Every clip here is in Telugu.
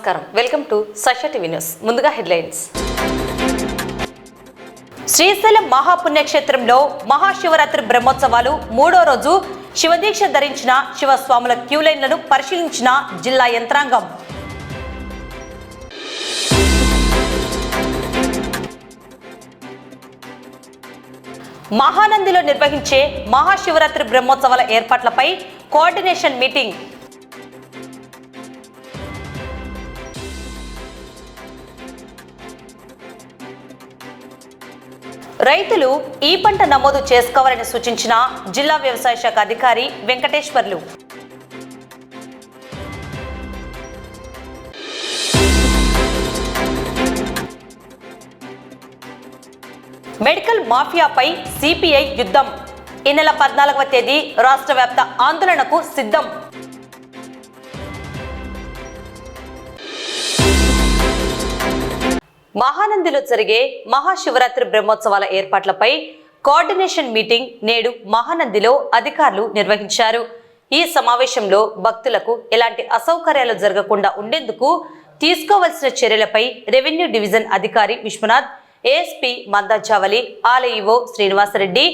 నమస్కారం, వెల్కమ్ టు సష టీవీ న్యూస్. ముందుగా హెడ్లైన్స్. శ్రీశైలం మహాపుణ్యక్షేత్రంలో మహాశివరాత్రి బ్రహ్మోత్సవాలు మూడో రోజు శివదీక్ష ధరించిన శివస్వాముల క్యూలైన్లను పరిశీలించిన జిల్లా యంత్రాంగం. మహానందిలో నిర్వహించే మహాశివరాత్రి బ్రహ్మోత్సవాల ఏర్పాట్లపై కోఆర్డినేషన్ మీటింగ్. రైతులు ఈ పంట నమోదు చేసుకోవాలని సూచించిన జిల్లా వ్యవసాయ శాఖ అధికారి వెంకటేశ్వర్లు. మెడికల్ మాఫియాపై సిపిఐ యుద్ధం. ఈ నెల 14వ తేదీ రాష్ట్ర వ్యాప్త ఆందోళనకు సిద్ధం. మహానందిలో జరిగే మహాశివరాత్రి బ్రహ్మోత్సవాల ఏర్పాట్లపై కోఆర్డినేషన్ మీటింగ్ నేడు మహానందిలో అధికారులు నిర్వహించారు. ఈ సమావేశంలో భక్తులకు ఎలాంటి అసౌకర్యాలు జరగకుండా ఉండేందుకు తీసుకోవాల్సిన చర్యలపై రెవెన్యూ డివిజన్ అధికారి విశ్వనాథ్, ఏఎస్పీ మందాజావలి, ఆలయో శ్రీనివాసరెడ్డి,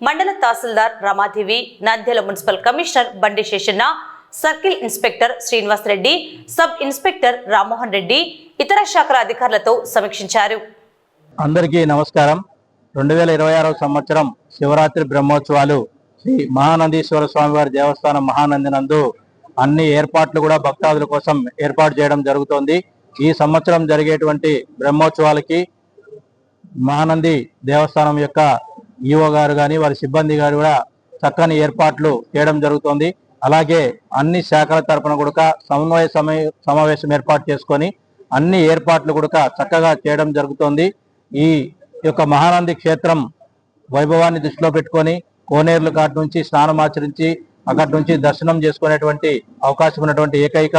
మండల tahsildar Ramadevi, Nandyal municipal commissioner Bandi Seshanna, circle inspector Srinivasa Reddy, sub inspector Rammohan Reddy, ఇతర శాఖల అధికారులతో సమీక్షించారు. అందరికీ నమస్కారం. 2026 సంవత్సరం శివరాత్రి బ్రహ్మోత్సవాలు శ్రీ మహానందీశ్వర స్వామివారి దేవస్థానం మహానంది నందు అన్ని ఏర్పాట్లు కూడా భక్తాదుల కోసం ఏర్పాటు చేయడం జరుగుతోంది. ఈ సంవత్సరం జరిగేటువంటి బ్రహ్మోత్సవాలకి మహానంది దేవస్థానం యొక్క ఈఓ గారు కానీ వారి సిబ్బంది గారు కూడా చక్కని ఏర్పాట్లు చేయడం జరుగుతోంది. అలాగే అన్ని శాఖల తరపున కూడా సమన్వయ సమావేశం ఏర్పాటు చేసుకొని అన్ని ఏర్పాట్లు కూడా చక్కగా చేయడం జరుగుతోంది. ఈ యొక్క మహానంది క్షేత్రం వైభవాన్ని దృష్టిలో పెట్టుకొని కోనేరుల కాటి నుంచి స్నానం ఆచరించి అక్కడి నుంచి దర్శనం చేసుకునేటువంటి అవకాశం ఉన్నటువంటి ఏకైక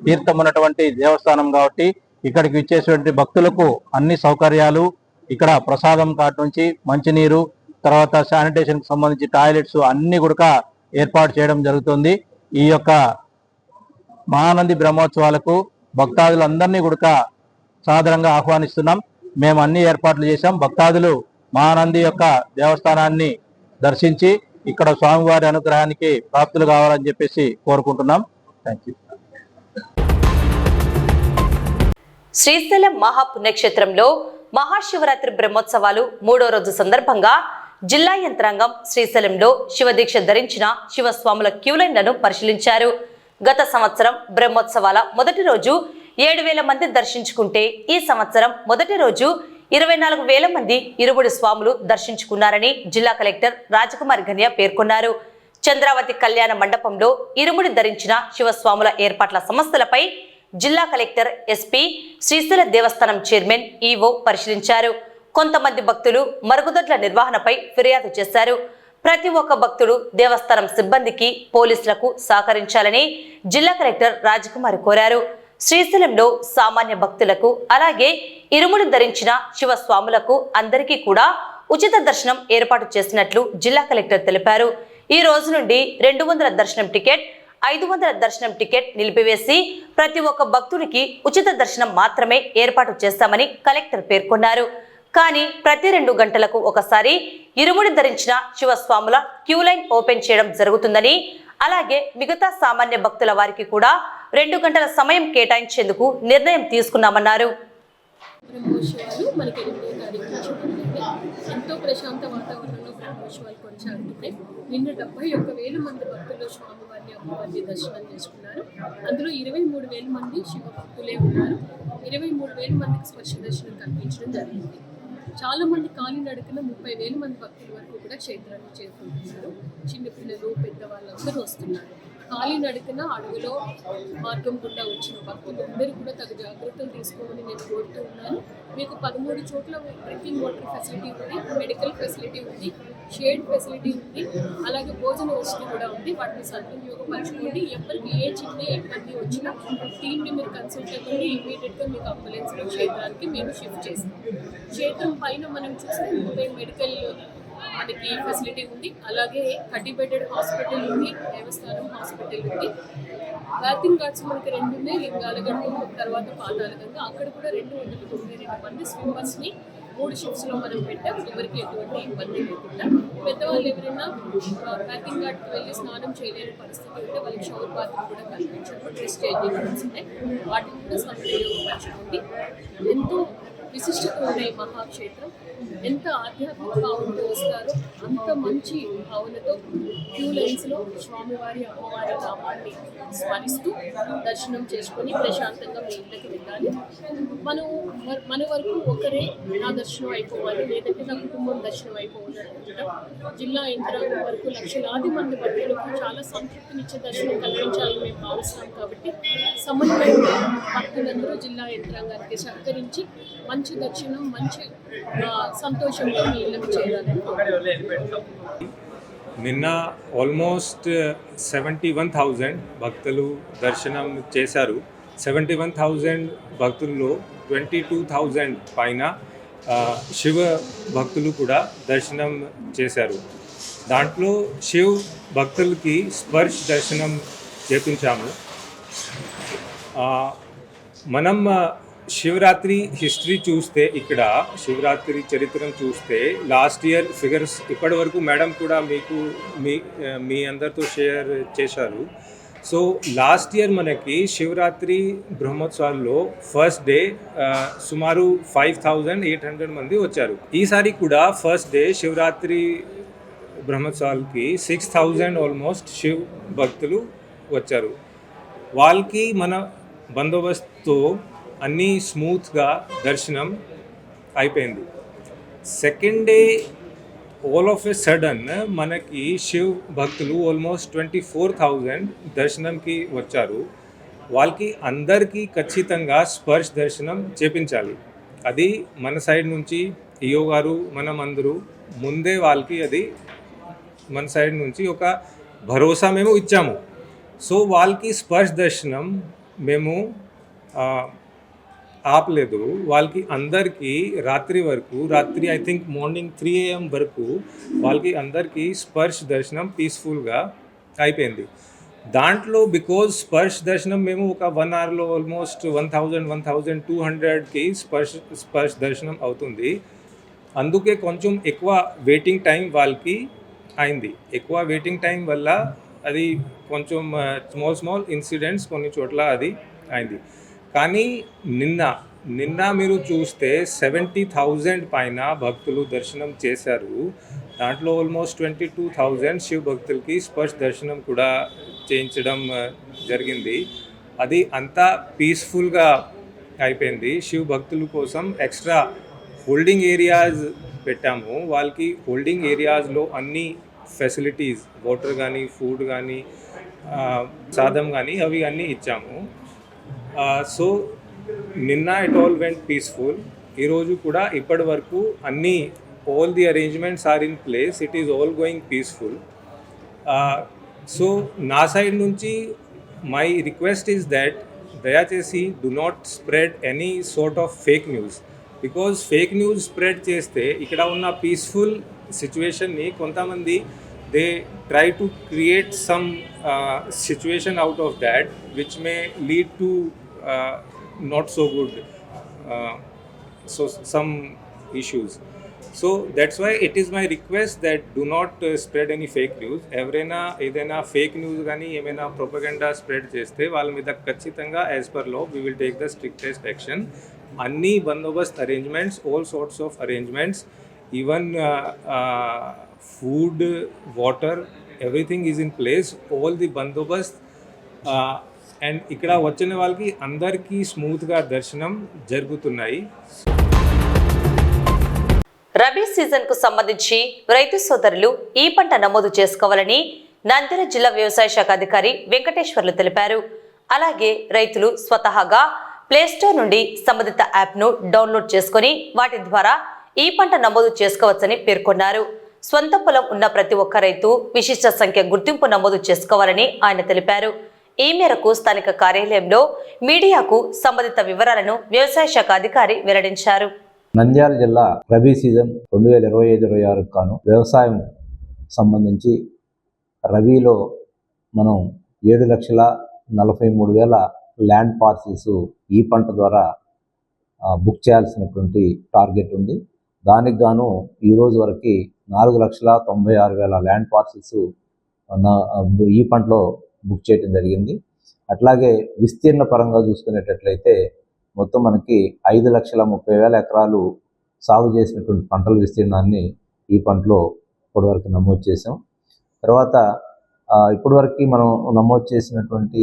తీర్థం ఉన్నటువంటి దేవస్థానం కాబట్టి ఇక్కడికి ఇచ్చేటువంటి భక్తులకు అన్ని సౌకర్యాలు, ఇక్కడ ప్రసాదం కాటి నుంచి మంచినీరు, తర్వాత శానిటేషన్ కి సంబంధించి టాయిలెట్స్ అన్ని కూడా ఏర్పాటు చేయడం జరుగుతుంది. ఈ యొక్క మహానంది బ్రహ్మోత్సవాలకు భక్తాదులందరినీ కూడా సాదరంగా ఆహ్వానిస్తున్నాం. మేము అన్ని ఏర్పాట్లు చేశాం. భక్తాదులు మహానంది యొక్క దేవస్థానాన్ని దర్శించి ఇక్కడ స్వామివారి అనుగ్రహానికి ప్రాప్తులు కావాలని చెప్పేసి కోరుకుంటున్నాం. Thank you. శ్రీశైలం మహాపుణ్యక్షేత్రంలో మహాశివరాత్రి బ్రహ్మోత్సవాలు మూడో రోజు సందర్భంగా జిల్లా యంత్రాంగం శ్రీశైలంలో శివదీక్ష ధరించిన శివస్వాముల క్యూలైన్లను పరిశీలించారు. గత సంవత్సరం బ్రహ్మోత్సవాల మొదటి రోజు 7,000 మంది దర్శించుకుంటే ఈ సంవత్సరం మొదటి రోజు 24,000 మంది ఇరుముడి స్వాములు దర్శించుకున్నారని జిల్లా కలెక్టర్ రాజకుమారి ఘనియా పేర్కొన్నారు. చంద్రావతి కళ్యాణ మండపంలో ఇరుముడి ధరించిన శివస్వాముల ఏర్పాట్ల సమస్యలపై జిల్లా కలెక్టర్, ఎస్పీ, శ్రీశైల దేవస్థానం చైర్మన్, ఈవో పరిశీలించారు. కొంతమంది భక్తులు మరుగుదొడ్ల నిర్వహణపై ఫిర్యాదు చేశారు. ప్రతి ఒక్క భక్తుడు దేవస్థానం సిబ్బందికి, పోలీసులకు సహకరించాలని జిల్లా కలెక్టర్ రాజకుమారి కోరారు. శ్రీశైలంలో సామాన్య భక్తులకు అలాగే ఇరుముడి ధరించిన శివస్వాములకు అందరికీ కూడా ఉచిత దర్శనం ఏర్పాటు చేసినట్లు జిల్లా కలెక్టర్ తెలిపారు. ఈ రోజు నుండి 200 దర్శనం టికెట్, 500 దర్శనం టికెట్ నిలిపివేసి ప్రతి ఒక్క భక్తుడికి ఉచిత దర్శనం మాత్రమే ఏర్పాటు చేస్తామని కలెక్టర్ పేర్కొన్నారు. కానీ ప్రతి 2 గంటలకు ఒకసారి ఇరుముడి ధరించిన శివస్వాముల క్యూలైన్ ఓపెన్ చేయడం జరుగుతుందని, అలాగే మిగతా సామాన్య భక్తుల వారికి కూడా 2 గంటల సమయం కేటాయించేందుకు నిర్ణయం తీసుకున్నామన్నారు. బ్రహ్మోత్సవాలు మనకి 8వ తారీఖు నుంచి ఎంతో ప్రశాంత వాతావరణంలో బ్రహ్మోత్సవాలు కొనసాగుతున్నాయి. నిన్న 71,000 మంది భక్తులు స్వామివారిని, అమ్మవారిని దర్శనం చేసుకున్నారు. అందులో 23,000 మంది శివ భక్తులే ఉన్నారు. 23,000 మందికి స్పర్శ దర్శనం కల్పించడం జరిగింది. చాలా మంది కాలినడకన 30,000 మంది భక్తుల వరకు కూడా క్షేత్రాన్ని చేరుకుంటున్నారు. చిన్నపిల్లలు, పెద్దవాళ్ళందరూ వస్తున్నారు. కాలినడకన అడవిలో మార్గం గుండా వచ్చిన భక్తులందరూ కూడా తగు జాగ్రత్తలు తీసుకోమని నేను కోరుతూ ఉన్నాను. మీకు 13 చోట్ల డ్రింకింగ్ వాటర్ ఫెసిలిటీ ఉంది, మెడికల్ ఫెసిలిటీ ఉంది, షేడ్ ఫెసిలిటీ ఉంది, అలాగే భోజన వసతి కూడా ఉంది. వాటిని సద్వినియోగపరచుకోండి. ఎవరికి ఏ చిన్న ఇబ్బంది వచ్చినా టీమ్ని మీరు కన్సల్ట్ అవ్వండి. ఇమీడియట్గా మీకు అంబులెన్స్లో క్షేత్రానికి మేము షిఫ్ట్ చేస్తాం. క్షేత్రం పైన మనం చూస్తే మెడికల్ మనకి ఫెసిలిటీ ఉంది. అలాగే 30 బెడెడ్ హాస్పిటల్ ఉంది, దేవస్థానం హాస్పిటల్ ఉంది. బాతింగ్ ఘాట్స్ మనకి 2 ఉన్నాయి, లింగాలగట్టు తర్వాత పాతాళగంగ. అక్కడ కూడా 292 మంది స్విమ్మర్స్ని 3 షిఫ్ట్స్లో మనం పెట్టాం. ఎవరికి ఎటువంటి ఇబ్బంది లేకుండా. పెద్దవాళ్ళు ఎవరైనా బాతింగ్ ఘాట్కి వెళ్ళి స్నానం చేయలేని పరిస్థితి ఉంటే వాళ్ళకి షవర్ బాతింగ్ కూడా కల్పించాము. డ్రెస్ చేంజింగ్ రూమ్స్ ఉన్నాయి, వాటిని కూడా సదుపయోగపరచుకోండి. ఎంతో విశిష్టత ఉన్న ఈ మహాక్షేత్రం ఎంత ఆధ్యాత్మిక భావంతో వస్తారో అంత మంచి భావనతో క్యూ లైన్స్లో స్వామివారి అమ్మవారి నామాన్ని స్మరిస్తూ దర్శనం చేసుకొని ప్రశాంతంగా మీ ఇళ్ళకి వెళ్ళాలి. మన వరకు ఒకరే నా దర్శనం అయిపోవాలి, లేదంటే నా కుటుంబం దర్శనం అయిపోవాలి అనుకుంటాం. జిల్లా యంత్రాంగం వరకు లక్షలాది మంది భక్తులకు చాలా సంతృప్తినిచ్చే దర్శనం కల్పించాలని మేము భావిస్తాం. కాబట్టి సమన్వయంగా భక్తులందరూ జిల్లా యంత్రాంగానికి సహకరించి మంచి దర్శనం, మంచి సంతోషంతో మీ ఇళ్ళకి చేరాలని. నిన్న ఆల్మోస్ట్ 71,000 భక్తులు దర్శనం చేశారు. 71,000 భక్తుల్లో 22,000 పైన శివ భక్తులు కూడా దర్శనం చేశారు. దాంట్లో శివ భక్తులకి స్పర్శ దర్శనం చేపించాము. మనం శివరాత్రి హిస్టరీ చూస్తే, ఇక్కడ శివరాత్రి చరిత్రను చూస్తే లాస్ట్ ఇయర్ ఫిగర్స్ ఇప్పటి వరకు మేడం కూడా మీ అందరితో షేర్ చేశారు. సో లాస్ట్ ఇయర్ మనకి శివరాత్రి బ్రహ్మోత్సవాల్లో ఫస్ట్ డే సుమారు 5,800 మంది వచ్చారు. ఈసారి కూడా ఫస్ట్ డే శివరాత్రి బ్రహ్మోత్సవాలకి 6,000 ఆల్మోస్ట్ శివ భక్తులు వచ్చారు. వాళ్ళకి మన బందోబస్తుతో అన్నీ స్మూత్గా దర్శనం అయిపోయింది. Second day all of a sudden మనకి శివ్ భక్తులు ఆల్మోస్ట్ 24,000 దర్శనంకి వచ్చారు. వాళ్ళకి అందరికీ ఖచ్చితంగా స్పర్శ దర్శనం చేపించాలి. అది మన సైడ్ నుంచి ఈయో గారు మనం అందరూ ముందే వాళ్ళకి అది మన సైడ్ నుంచి ఒక భరోసా మేము ఇచ్చాము. సో వాళ్ళకి స్పర్శ దర్శనం మేము ఆపలేదు. వాళ్ళకి అందరికీ రాత్రి ఐ థింక్ మార్నింగ్ 3 AM వరకు వాళ్ళకి అందరికీ స్పర్శ దర్శనం పీస్ఫుల్గా అయిపోయింది. దాంట్లో బికాజ్ స్పర్శ దర్శనం మేము ఒక 1 అవర్లో ఆల్మోస్ట్ 1,200కి స్పర్శ దర్శనం అవుతుంది. అందుకే కొంచెం ఎక్కువ వెయిటింగ్ టైం వాళ్ళకి అయింది. ఎక్కువ వెయిటింగ్ టైం వల్ల అది కొంచెం స్మాల్ ఇన్సిడెంట్స్ కొన్ని చోట్ల అది అయింది. కానీ నిన్న మీరు చూస్తే 70,000 పైన భక్తులు దర్శనం చేశారు. దాంట్లో ఆల్మోస్ట్ 22,000 శివ భక్తులకి స్పర్శ దర్శనం కూడా చేయించడం జరిగింది. అది అంతా పీస్ఫుల్గా అయిపోయింది. శివ భక్తుల కోసం ఎక్స్ట్రా హోల్డింగ్ ఏరియాస్ పెట్టాము. వాళ్ళకి హోల్డింగ్ ఏరియాస్లో అన్ని ఫెసిలిటీస్, వాటర్ కానీ, ఫుడ్ కానీ, సాధం కానీ అవి అన్నీ ఇచ్చాము. సో నిన్న ఇట్ ఆల్ వెంట్ పీస్ఫుల్. ఈరోజు కూడా ఇప్పటి వరకు అన్నీ all the arrangements are in place. It is all going peaceful. So నా సైడ్ నుంచి మై రిక్వెస్ట్ ఈస్ దట్ దయచేసి do not spread any sort of fake news. Because fake news spread చేస్తే ఇక్కడ ఉన్న పీస్ఫుల్ సిచ్యువేషన్ని కొంతమంది they try to create some situation out of that which may lead to not so good some issues. So that's why it is my request that do not spread any fake news. ఎవరైనా ఏదైనా ఫేక్ న్యూస్ కానీ ఏమైనా ప్రొపగండా స్ప్రెడ్ చేస్తే వాళ్ళ మీద ఖచ్చితంగా as per law we will take the strictest action. అన్ని బందోబస్త్ arrangements, all sorts of arrangements, even food, water, everything is in place. All the bandobast and ఇక్కడ వచ్చిన వాళ్ళకి అందరికీ స్మూత్గా దర్శనం జరుగుతున్నాయి. రబీ సీజన్ కు సంబంధించి రైతు సోదరులు ఈ పంట నమోదు చేసుకోవాలని నంద్యాల జిల్లా వ్యవసాయ శాఖ అధికారి వెంకటేశ్వర్లు తెలిపారు. అలాగే రైతులు స్వతహాగా ప్లేస్టోర్ నుండి సంబంధిత యాప్ను డౌన్లోడ్ చేసుకుని వాటి ద్వారా ఈ పంట నమోదు చేసుకోవచ్చని పేర్కొన్నారు. స్వంత పొలం ఉన్న ప్రతి ఒక్క రైతు విశిష్ట సంఖ్య గుర్తింపు నమోదు చేసుకోవాలని ఆయన తెలిపారు. ఈ మేరకు స్థానిక కార్యాలయంలో మీడియాకు సంబంధిత వివరాలను వ్యవసాయ శాఖ అధికారి వెల్లడించారు. నంద్యాల జిల్లా రబీ సీజన్ 2025-26 కాను వ్యవసాయం సంబంధించి రబీలో మనం 7,43,000 ల్యాండ్ పార్సిల్స్ ఈ పంట ద్వారా బుక్ చేయాల్సినటువంటి టార్గెట్ ఉంది. దానికి గాను ఈరోజు వరకు 4,96,000 ల్యాండ్ పార్సిల్స్ ఈ పంటలో బుక్ చేయడం జరిగింది. అట్లాగే విస్తీర్ణ పరంగా చూసుకునేటట్లయితే మొత్తం మనకి 5,30,000 ఎకరాలు సాగు చేసినటువంటి పంటల విస్తీర్ణాన్ని ఈ పంటలో ఇప్పటివరకు నమోదు చేసాం. తర్వాత ఇప్పటివరకు మనం నమోదు చేసినటువంటి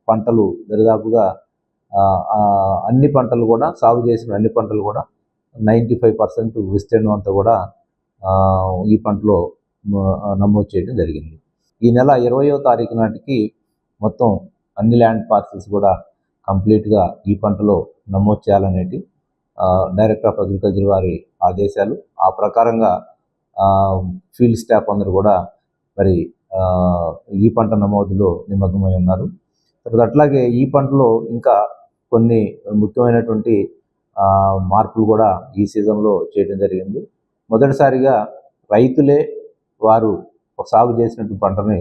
పంటలు దరిదాపుగా అన్ని పంటలు కూడా సాగు చేసిన అన్ని పంటలు కూడా 95% విస్తీర్ణం అంతా కూడా ఈ పంటలో నమోదు చేయడం జరిగింది. ఈ నెల 20వ తారీఖు నాటికి మొత్తం అన్ని ల్యాండ్ పార్సిల్స్ కూడా కంప్లీట్గా ఈ పంటలో నమోదు చేయాలనేది డైరెక్టర్ ఆఫ్ అగ్రికల్చర్ వారి ఆదేశాలు. ఆ ప్రకారంగా ఫీల్డ్ స్టాఫ్ అందరూ కూడా మరి ఈ పంట నమోదులో నిమగ్నమై ఉన్నారు. తర్వాత అట్లాగే ఈ పంటలో ఇంకా కొన్ని ముఖ్యమైనటువంటి మార్పులు కూడా ఈ సీజన్లో చేయడం జరిగింది. మొదటిసారిగా రైతులే వారు సాగు చేసినటువంటి పంటని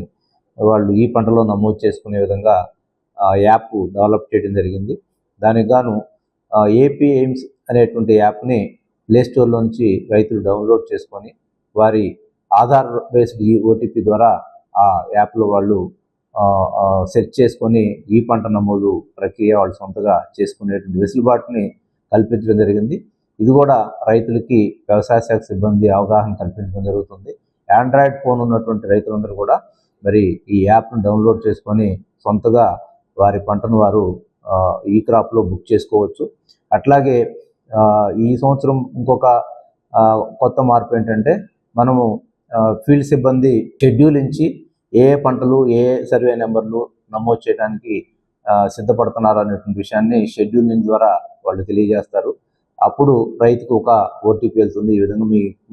వాళ్ళు ఈ పంటలో నమోదు చేసుకునే విధంగా యాప్ డెవలప్ చేయడం జరిగింది. దానికి గాను ఏపీ ఎయిమ్స్ అనేటువంటి యాప్ని ప్లేస్టోర్లో నుంచి రైతులు డౌన్లోడ్ చేసుకొని వారి ఆధార్ బేస్డ్ ఓటీపీ ద్వారా ఆ యాప్లో వాళ్ళు సెర్చ్ చేసుకొని ఈ పంట నమోదు ప్రక్రియ వాళ్ళు సొంతగా చేసుకునేటువంటి వెసులుబాటుని కల్పించడం జరిగింది. ఇది కూడా రైతులకి వ్యవసాయ శాఖ సిబ్బంది అవగాహన కల్పించడం జరుగుతుంది. ఆండ్రాయిడ్ ఫోన్ ఉన్నటువంటి రైతులందరూ కూడా మరి ఈ యాప్ను డౌన్లోడ్ చేసుకొని సొంతగా వారి పంటను వారు ఈ క్రాప్లో బుక్ చేసుకోవచ్చు. అట్లాగే ఈ సంవత్సరం ఇంకొక కొత్త మార్పు ఏంటంటే మనము ఫీల్డ్ సిబ్బంది షెడ్యూల్ ఇచ్చి ఏ పంటలు ఏ సర్వే నెంబర్లు నమోదు చేయడానికి సిద్ధపడుతున్నారు అనేటువంటి విషయాన్ని షెడ్యూలింగ్ ద్వారా వాళ్ళు తెలియజేస్తారు. అప్పుడు రైతుకు ఒక ఓటీపీ వెళ్తుంది. ఈ విధంగా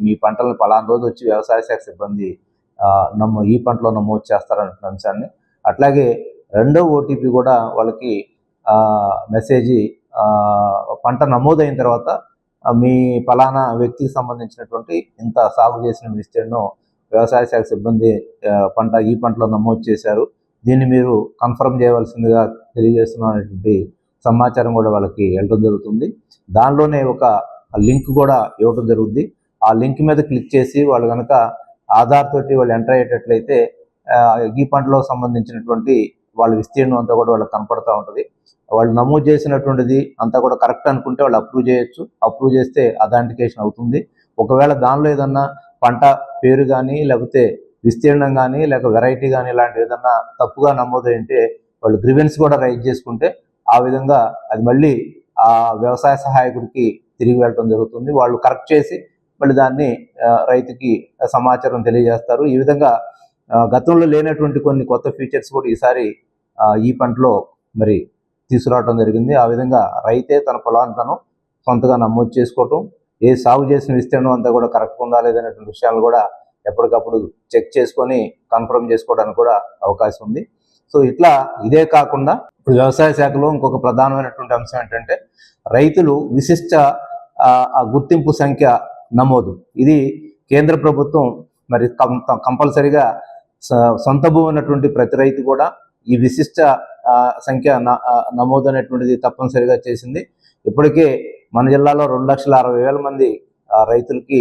మీ పంటలను పలానా రోజు వచ్చి వ్యవసాయ శాఖ సిబ్బంది ఈ పంటలో నమోదు చేస్తారనే అంశాన్ని, అట్లాగే రెండో ఓటీపీ కూడా వాళ్ళకి మెసేజ్ పంట నమోదైన తర్వాత మీ పలానా వ్యక్తికి సంబంధించినటువంటి ఇంత సాగు చేసిన విస్తీర్ణం వ్యవసాయ శాఖ సిబ్బంది ఈ పంటలో నమోదు చేశారు, దీన్ని మీరు కన్ఫర్మ్ చేయవలసిందిగా తెలియజేస్తున్నటువంటి సమాచారం కూడా వాళ్ళకి వెళ్ళడం జరుగుతుంది. దానిలోనే ఒక లింక్ కూడా ఇవ్వడం జరుగుతుంది. ఆ లింక్ మీద క్లిక్ చేసి వాళ్ళు కనుక ఆధార్ తోటి వాళ్ళు ఎంటర్ అయ్యేటట్లయితే ఈ పంటలో సంబంధించినటువంటి వాళ్ళ విస్తీర్ణం అంతా కూడా వాళ్ళకి కనపడుతూ ఉంటుంది. వాళ్ళు నమోదు చేసినటువంటిది అంతా కూడా కరెక్ట్ అనుకుంటే వాళ్ళు అప్రూవ్ చేయొచ్చు. అప్రూవ్ చేస్తే అథెంటికేషన్ అవుతుంది. ఒకవేళ దానిలో ఏదన్నా పంట పేరు కానీ లేకపోతే విస్తీర్ణం కానీ లేక వెరైటీ కానీ ఇలాంటి ఏదన్నా తప్పుగా నమోదైంటే వాళ్ళు గ్రీవెన్స్ కూడా రైజ్ చేసుకుంటే ఆ విధంగా అది మళ్ళీ ఆ వ్యవసాయ సహాయకుడికి తిరిగి వెళ్ళడం జరుగుతుంది. వాళ్ళు కరెక్ట్ చేసి మళ్ళీ దాన్ని రైతుకి సమాచారం తెలియజేస్తారు. ఈ విధంగా గతంలో లేనటువంటి కొన్ని కొత్త ఫీచర్స్ కూడా ఈసారి ఈ పంటలో మరి తీసుకురావడం జరిగింది. ఆ విధంగా రైతే తన పొలాన్ని తను సొంతగా నమోదు చేసుకోవటం, ఏ సాగు చేసిన విస్తీర్ణం అంతా కూడా కరెక్ట్గా ఉందా లేదనేటువంటి విషయాలు కూడా ఎప్పటికప్పుడు చెక్ చేసుకొని కన్ఫర్మ్ చేసుకోవడానికి కూడా అవకాశం ఉంది. సో ఇట్లా ఇదే కాకుండా ఇప్పుడు వ్యవసాయ శాఖలో ఇంకొక ప్రధానమైనటువంటి అంశం ఏంటంటే రైతులు విశిష్ట గుర్తింపు సంఖ్య నమోదు. ఇది కేంద్ర ప్రభుత్వం మరి కంపల్సరిగా సొంత భూమి ఉన్నటువంటి ప్రతి రైతు కూడా ఈ విశిష్ట సంఖ్య నమోదు అనేటువంటిది తప్పనిసరిగా చేసింది. ఇప్పటికే మన జిల్లాలో 2,60,000 మంది రైతులకి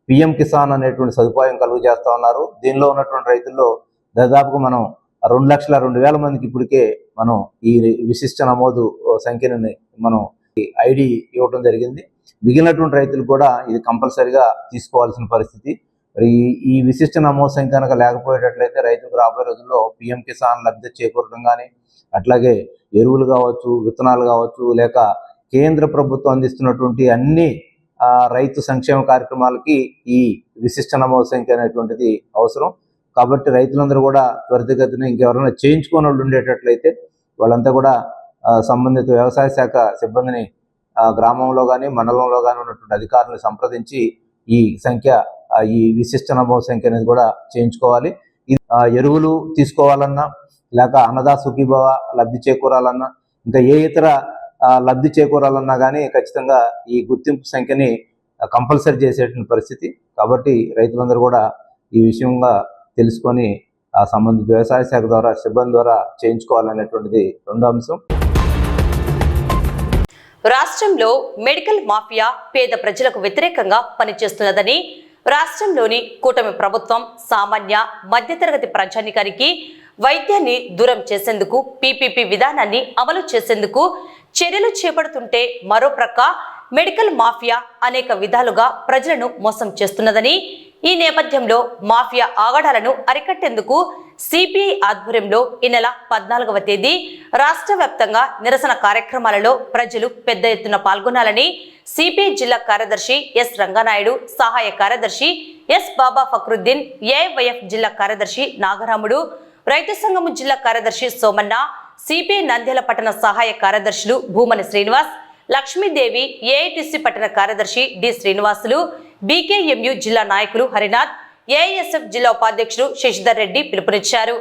పిఎం కిసాన్ అనేటువంటి సదుపాయం కలుగు చేస్తూ ఉన్నారు. దీనిలో ఉన్నటువంటి రైతుల్లో దాదాపుగా మనం 2,02,000 మందికి ఇప్పటికే మనం ఈ విశిష్ట నమోదు సంఖ్యని మనం ఐడి ఇవ్వడం జరిగింది. మిగిలినటువంటి రైతులు కూడా ఇది కంపల్సరిగా తీసుకోవాల్సిన పరిస్థితి. మరి ఈ విశిష్ట నమోదు సంఖ్య కనుక లేకపోయేటట్లయితే రైతులకు రాబోయే రోజుల్లో పిఎం కిసాన్ లబ్ధి చేకూరడం కానీ, అట్లాగే ఎరువులు కావచ్చు, విత్తనాలు కావచ్చు, లేక కేంద్ర ప్రభుత్వం అందిస్తున్నటువంటి అన్ని రైతు సంక్షేమ కార్యక్రమాలకి ఈ విశిష్ట నమోదు సంఖ్య అనేటువంటిది అవసరం. కాబట్టి రైతులందరూ కూడా త్వరితగతిన ఇంకెవరైనా చేయించుకొని వాళ్ళు ఉండేటట్లయితే వాళ్ళంతా కూడా సంబంధిత వ్యవసాయ శాఖ సిబ్బందిని గ్రామంలో కానీ మండలంలో కానీ ఉన్నటువంటి అధికారులను సంప్రదించి ఈ సంఖ్య ఈ విశిష్ట నమోదు సంఖ్య అనేది కూడా చేయించుకోవాలి. ఇది ఎరువులు తీసుకోవాలన్నా లేక అన్నదా సుఖీభవ లబ్ధి చేకూరాలన్నా ఇంకా ఏ ఇతర లబ్ధి చేకూరాలన్నా కానీ ఖచ్చితంగా ఈ గుర్తింపు సంఖ్యని కంపల్సరీ చేసేటువంటి పరిస్థితి. కాబట్టి రైతులందరూ కూడా ఈ విషయంగా తెలుసుకొని ఆ సంబంధిత వ్యవసాయ శాఖ ద్వారా సిబ్బంది ద్వారా చేయించుకోవాలనేటువంటిది రెండో అంశం. రాష్ట్రంలో మెడికల్ మాఫియా పేద ప్రజలకు వ్యతిరేకంగా పనిచేస్తున్నదని రాష్ట్రంలోని కూటమి ప్రభుత్వం సామాన్య మధ్యతరగతి ప్రజానికానికి వైద్యాన్ని దూరం చేసేందుకు పీపీపీ విధానాన్ని అమలు చేసేందుకు చర్యలు చేపడుతుంటే మరోప్రక్క మెడికల్ మాఫియా అనేక విధాలుగా ప్రజలను మోసం చేస్తున్నదని, ఈ నేపథ్యంలో మాఫియా ఆగడాలను అరికట్టేందుకు సిపిఐ ఆధ్వర్యంలో ఈ నెల 14వ తేదీ రాష్ట్ర వ్యాప్తంగా నిరసన కార్యక్రమాలలో ప్రజలు పెద్ద ఎత్తున పాల్గొనాలని సిపిఐ జిల్లా కార్యదర్శి ఎస్ రంగనాయుడు, సహాయ కార్యదర్శి ఎస్ బాబా ఫక్రుద్దీన్, ఏఐవైఎఫ్ జిల్లా కార్యదర్శి నాగరాముడు, రైతు సంఘము జిల్లా కార్యదర్శి సోమన్న, సిపిఐ నంద్యాల పట్టణ సహాయ కార్యదర్శులు భూమని శ్రీనివాస్, లక్ష్మీదేవి, ఏఐటిసి పట్టణ కార్యదర్శి డి శ్రీనివాసులు, బీకేఎంయు జిల్లా నాయకులు హరినాథ్, ఏఐఎస్ఎఫ్ జిల్లా ఉపాధ్యక్షుడు శశిధర్ రెడ్డి పిలుపునిచ్చారు.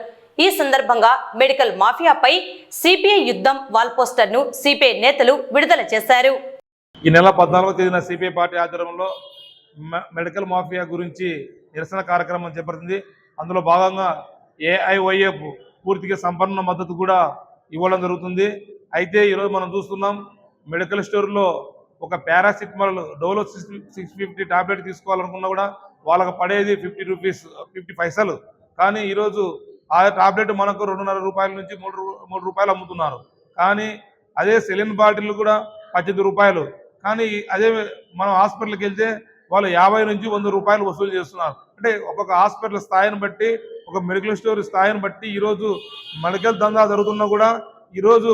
ఈ సందర్భంగా మెడికల్ మాఫియాపై సిపిఐ యుద్ధం వాల్ పోస్టర్ ను సిపిఐ నేతలు విడుదల చేశారు. ఈ నెల 14వ తేదీన సిపిఐ పార్టీ ఆధ్వర్యంలో మెడికల్ మాఫియా గురించి నిరసన కార్యక్రమం చేపడుతుంది. అందులో భాగంగా ఏఐవైఎఫ్ పూర్తిగా సంపన్న మద్దతు కూడా ఇవ్వడం జరుగుతుంది. అయితే ఈరోజు మనం చూస్తున్నాం, మెడికల్ స్టోర్లో ఒక పారాసిటమాల్ డోలో 650 టాబ్లెట్ తీసుకోవాలనుకున్నా కూడా వాళ్ళకి పడేది 50 రూపీస్ 50 పైసలు. కానీ ఈరోజు ఆ టాబ్లెట్ మనకు 2.5 రూపాయల నుంచి 3 రూపాయలు అమ్ముతున్నారు. కానీ అదే సెలిన్ బాటిల్ కూడా 18 రూపాయలు. కానీ అదే మనం హాస్పిటల్కి వెళ్తే వాళ్ళు 50 నుంచి 100 రూపాయలు వసూలు చేస్తున్నారు. అంటే ఒక్కొక్క హాస్పిటల్ స్థాయిని బట్టి, ఒక మెడికల్ స్టోర్ స్థాయిని బట్టి ఈరోజు మెడికల్ దందా జరుగుతున్నా కూడా ఈరోజు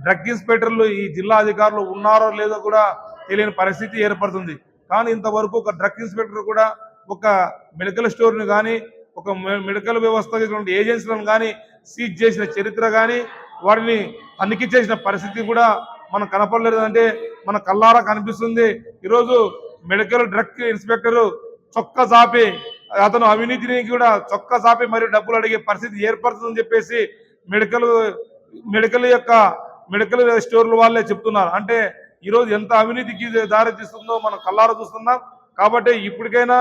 డ్రగ్ ఇన్స్పెక్టర్లు ఈ జిల్లా అధికారులు ఉన్నారో లేదో కూడా తెలియని పరిస్థితి ఏర్పడుతుంది. కానీ ఇంతవరకు ఒక డ్రగ్ ఇన్స్పెక్టర్ కూడా ఒక మెడికల్ స్టోర్ని కానీ, ఒక మెడికల్ వ్యవస్థ ఏజెన్సీలను కానీ సీజ్ చేసిన చరిత్ర కానీ, వారిని తనిఖీ చేసిన పరిస్థితి కూడా మనం కనపడలేదు. అంటే మన కల్లారా కనిపిస్తుంది. ఈరోజు మెడికల్ డ్రగ్ ఇన్స్పెక్టర్ చొక్కా చాపి, అతను అవినీతిని కూడా చొక్కా చాపి మరియు డబ్బులు అడిగే పరిస్థితి ఏర్పడుతుందని చెప్పేసి మెడికల్ స్టోర్ల వాళ్ళే చెప్తున్నారు. అంటే ఈరోజు ఎంత అవినీతికి దారి తీస్తుందో మనం కల్లారా చూస్తున్నాం. కాబట్టి ఇప్పటికైనా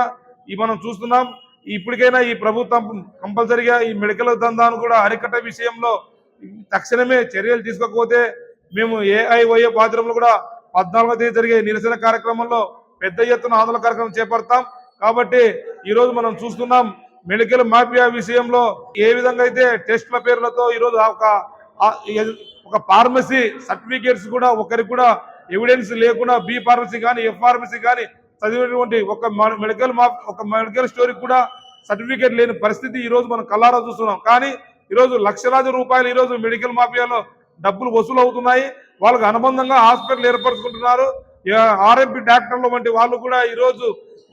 మనం చూస్తున్నాం, ఇప్పటికైనా ఈ ప్రభుత్వం కంపల్సరిగా ఈ మెడికల్ దందాను కూడా అరికట్ట విషయంలో తక్షణమే చర్యలు తీసుకోకపోతే మేము ఏఐవైఎఫ్ ఆధ్వర్యంలో కూడా 14వ తేదీ జరిగే నిరసన కార్యక్రమంలో పెద్ద ఎత్తున ఆందోళన కార్యక్రమం చేపడతాం. కాబట్టి ఈరోజు మనం చూస్తున్నాం, మెడికల్ మాఫియా విషయంలో ఏ విధంగా అయితే టెస్ట్ల పేర్లతో ఈరోజు ఒక ఫార్మసీ సర్టిఫికేట్స్ కూడా ఒకరికి కూడా ఎవిడెన్స్ లేకుండా బి ఫార్మసీ కానీ ఎఫ్ ఫార్మసీ కానీ చదివినటువంటి ఒక మెడికల్ స్టోర్కి కూడా సర్టిఫికేట్ లేని పరిస్థితి ఈరోజు మనం కల్లారా చూస్తున్నాం. కానీ ఈరోజు లక్షలాది రూపాయలు ఈరోజు మెడికల్ మాఫియాలో డబ్బులు వసూలు అవుతున్నాయి. వాళ్ళకు అనుబంధంగా హాస్పిటల్ ఏర్పరచుకుంటున్నారు. ఆర్ఎంపీ డాక్టర్లు వంటి వాళ్ళు కూడా ఈరోజు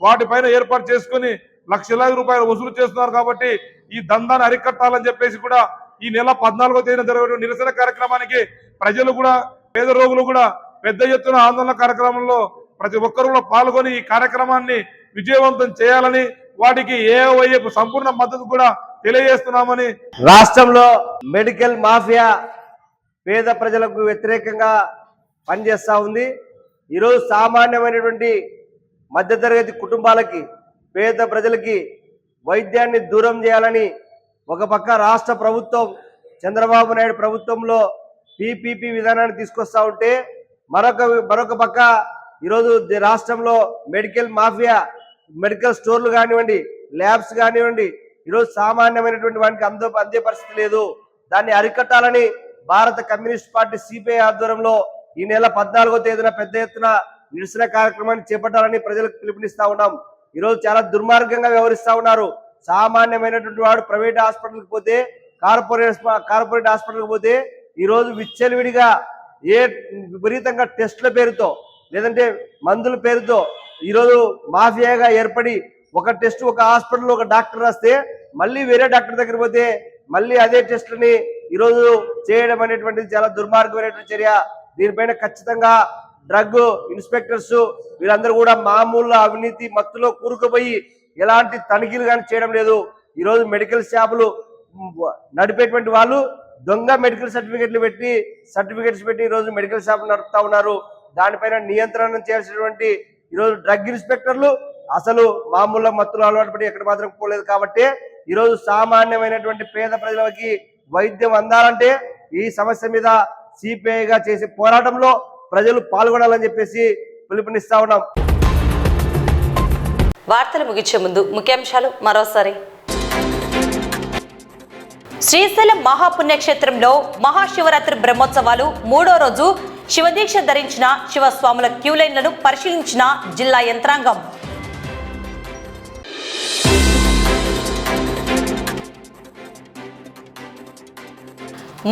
వాటిపైన ఏర్పాటు చేసుకుని లక్షలాది రూపాయలు వసూలు చేస్తున్నారు. కాబట్టి ఈ దందాన్ని అరికట్టాలని చెప్పేసి కూడా ఈ నెల 14వ తేదీన జరిగే నిరసన కార్యక్రమానికి ప్రజలు కూడా, పేద రోగులు కూడా పెద్ద ఎత్తున ఆందోళన కార్యక్రమంలో ప్రతి ఒక్కరు కూడా పాల్గొని ఈ కార్యక్రమాన్ని విజయవంతం చేయాలని, వాటికి ఏఐవైఎఫ్ సంపూర్ణ మద్దతు కూడా తెలియజేస్తున్నామని. రాష్ట్రంలో మెడికల్ మాఫియా పేద ప్రజలకు వ్యతిరేకంగా పనిచేస్తూ ఉంది. ఈరోజు సామాన్యమైనటువంటి మధ్యతరగతి కుటుంబాలకి, పేద ప్రజలకి వైద్యాన్ని దూరం చేయాలని ఒక పక్క రాష్ట్ర ప్రభుత్వం, చంద్రబాబు నాయుడు ప్రభుత్వంలో పీపీపీ విధానాన్ని తీసుకొస్తా ఉంటే, మరొక పక్క ఈరోజు రాష్ట్రంలో మెడికల్ మాఫియా, మెడికల్ స్టోర్లు కానివ్వండి, ల్యాబ్స్ కానివ్వండి, ఈరోజు సామాన్యమైనటువంటి వాటికి అందే పరిస్థితి లేదు. దాన్ని అరికట్టాలని భారత కమ్యూనిస్ట్ పార్టీ సిపిఐ ఆధ్వర్యంలో ఈ నెల 14వ తేదీన పెద్ద ఎత్తున నిరసన కార్యక్రమాన్ని చేపట్టాలని ప్రజలకు పిలుపునిస్తా ఉన్నాం. ఈరోజు చాలా దుర్మార్గంగా వ్యవహరిస్తా ఉన్నారు. సామాన్యమైనటువంటి వాడు ప్రైవేట్ హాస్పిటల్కి పోతే, కార్పొరేట్ హాస్పిటల్కి పోతే ఈరోజు విచ్చలవిడిగా విపరీతంగా టెస్టుల పేరుతో, లేదంటే మందుల పేరుతో ఈరోజు మాఫియాగా ఏర్పడి ఒక టెస్ట్ ఒక హాస్పిటల్లో ఒక డాక్టర్ రాస్తే మళ్ళీ వేరే డాక్టర్ దగ్గర పోతే మళ్ళీ అదే టెస్టులని ఈరోజు చేయడం అనేటువంటిది చాలా దుర్మార్గమైనటువంటి చర్య. దీనిపైన ఖచ్చితంగా డ్రగ్ ఇన్స్పెక్టర్స్ వీళ్ళందరూ కూడా మామూలు అవినీతి మత్తులో కూరుకుపోయి ఎలాంటి తనిఖీలు కానీ చేయడం లేదు. ఈరోజు మెడికల్ షాపులు నడిపేటువంటి వాళ్ళు దొంగ మెడికల్ సర్టిఫికెట్స్ పెట్టి ఈరోజు మెడికల్ షాప్ నడుపుతా ఉన్నారు. దానిపైన నియంత్రణ చేయాల్సినటువంటి ఈరోజు డ్రగ్ ఇన్స్పెక్టర్లు అసలు మామూలు మత్తులు అలవాటు పడి ఎక్కడ మాత్రం పోలేదు. కాబట్టి ఈరోజు సామాన్యమైనటువంటి పేద ప్రజలకి వైద్యం అందాలంటే ఈ సమస్య మీద సిపిఐగా చేసే పోరాటంలో ప్రజలు పాల్గొనాలని చెప్పేసి పిలుపునిస్తా ఉన్నాం. వార్తలు ముగించే ముందు ముఖ్యాంశాలు మరోసారి. శ్రీశైలం మహాపుణ్యక్షేత్రంలో మహాశివరాత్రి బ్రహ్మోత్సవాలు 3వ రోజు శివదీక్ష ధరించిన శివస్వాముల క్యూలైన్లను పరిశీలించిన జిల్లా యంత్రాంగం.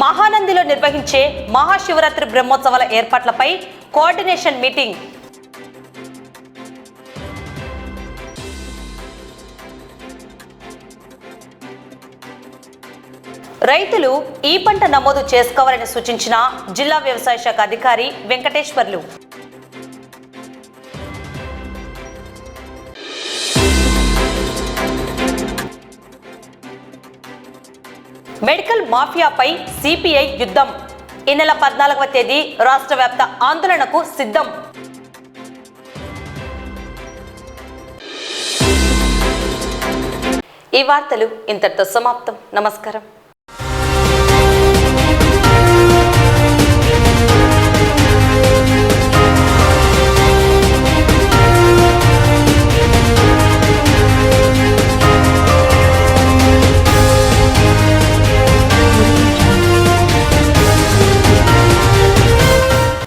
మహానందిలో నిర్వహించే మహాశివరాత్రి బ్రహ్మోత్సవాల ఏర్పాట్లపై కోఆర్డినేషన్ మీటింగ్. రైతులు ఈ పంట నమోదు చేసుకోవాలని సూచించిన జిల్లా వ్యవసాయ శాఖ అధికారి వెంకటేశ్వర్లు. మెడికల్ మాఫియాపై సిపిఐ యుద్ధం. ఈ నెల 14వ తేదీ రాష్ట్ర వ్యాప్త ఆందోళనకు సిద్ధం. ఈ వార్తలు ఇంతటితో సమాప్తం. నమస్కారం.